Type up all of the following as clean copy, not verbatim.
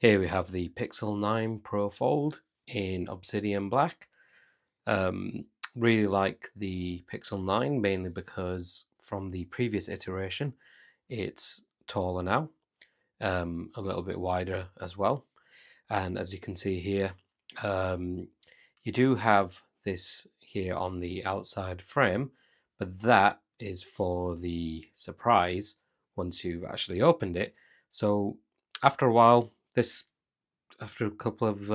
Here we have the Pixel 9 Pro Fold in Obsidian Black. Um, really like the Pixel 9 mainly because from the previous iteration it's taller now, a little bit wider as well. And as you can see here, you do have this here on the outside frame, but that is for the surprise once you've actually opened it. So after a while, after a couple of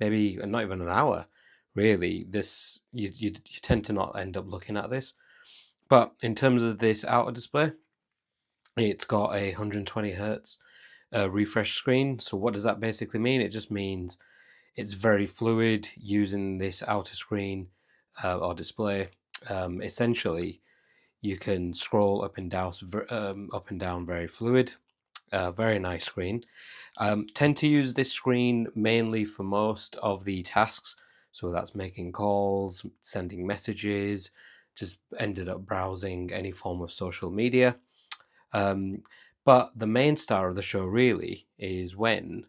maybe not even an hour, really, this you tend to not end up looking at this. But in terms of this outer display, it's got a 120 hertz refresh screen. So what does that basically mean? It just means it's very fluid using this outer screen or display. Essentially, you can scroll up and down very fluid. Very nice screen. Tend to use this screen mainly for most of the tasks. So that's making calls, sending messages, just ended up browsing any form of social media. But the main star of the show really is when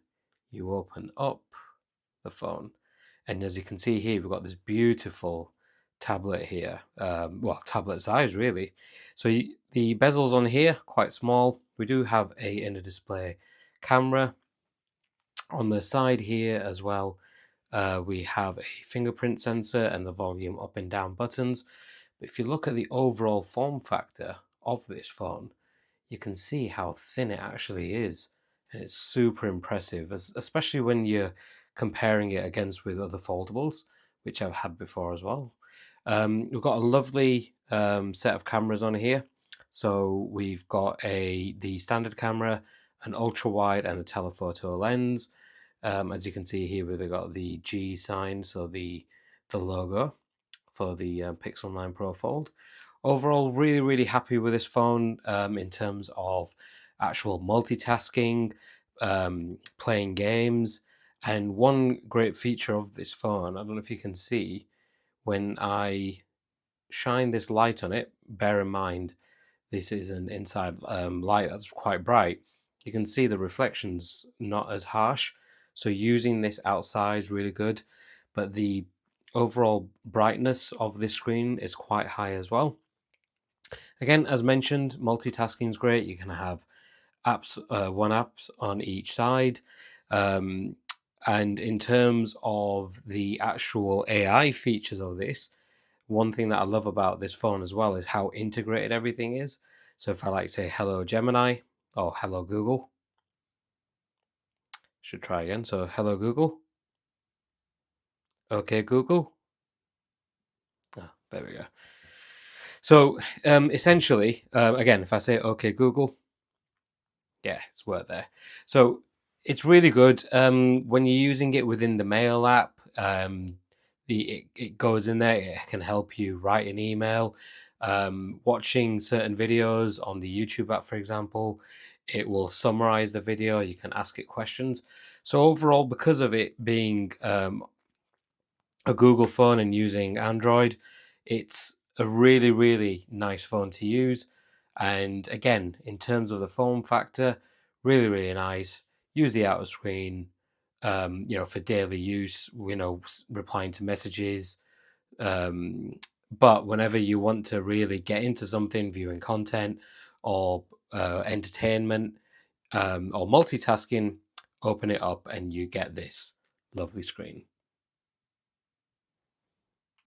you open up the phone. And as you can see here, we've got this beautiful tablet here. Well, tablet size really. So the bezels on here, quite small. We do have a inner display camera. On the side here as well, we have a fingerprint sensor and the volume up and down buttons. But if you look at the overall form factor of this phone, you can see how thin it actually is. And it's super impressive, especially when you're comparing it against with other foldables, which I've had before as well. We've got a lovely set of cameras on here. So we've got the standard camera, an ultra wide, and a telephoto lens. As you can see here, we've got the G sign, so the logo for the Pixel 9 Pro Fold. Overall, really happy with this phone in terms of actual multitasking, playing games, and one great feature of this phone, I don't know if you can see, when I shine this light on it, bear in mind this is an inside light that's quite bright, you can see the reflections not as harsh. So using this outside is really good, but the overall brightness of this screen is quite high as well. Again, as mentioned, multitasking is great. You can have apps, one app on each side. And in terms of the actual AI features of this, one thing that I love about this phone as well is how integrated everything is. So if I like say hello Gemini or hello Google, should try again. So hello Google. Okay Google. Ah, there we go. So essentially, again, if I say okay Google, yeah, it's worked there. So it's really good when you're using it within the Mail app. It goes in there. It can help you write an email. Watching certain videos on the YouTube app, for example, it will summarize the video. You can ask it questions. So overall, because of it being a Google phone and using Android, it's a really nice phone to use. And again, in terms of the form factor, really nice. Use the outer screen, for daily use, replying to messages. But whenever you want to really get into something, viewing content or entertainment or multitasking, open it up and you get this lovely screen.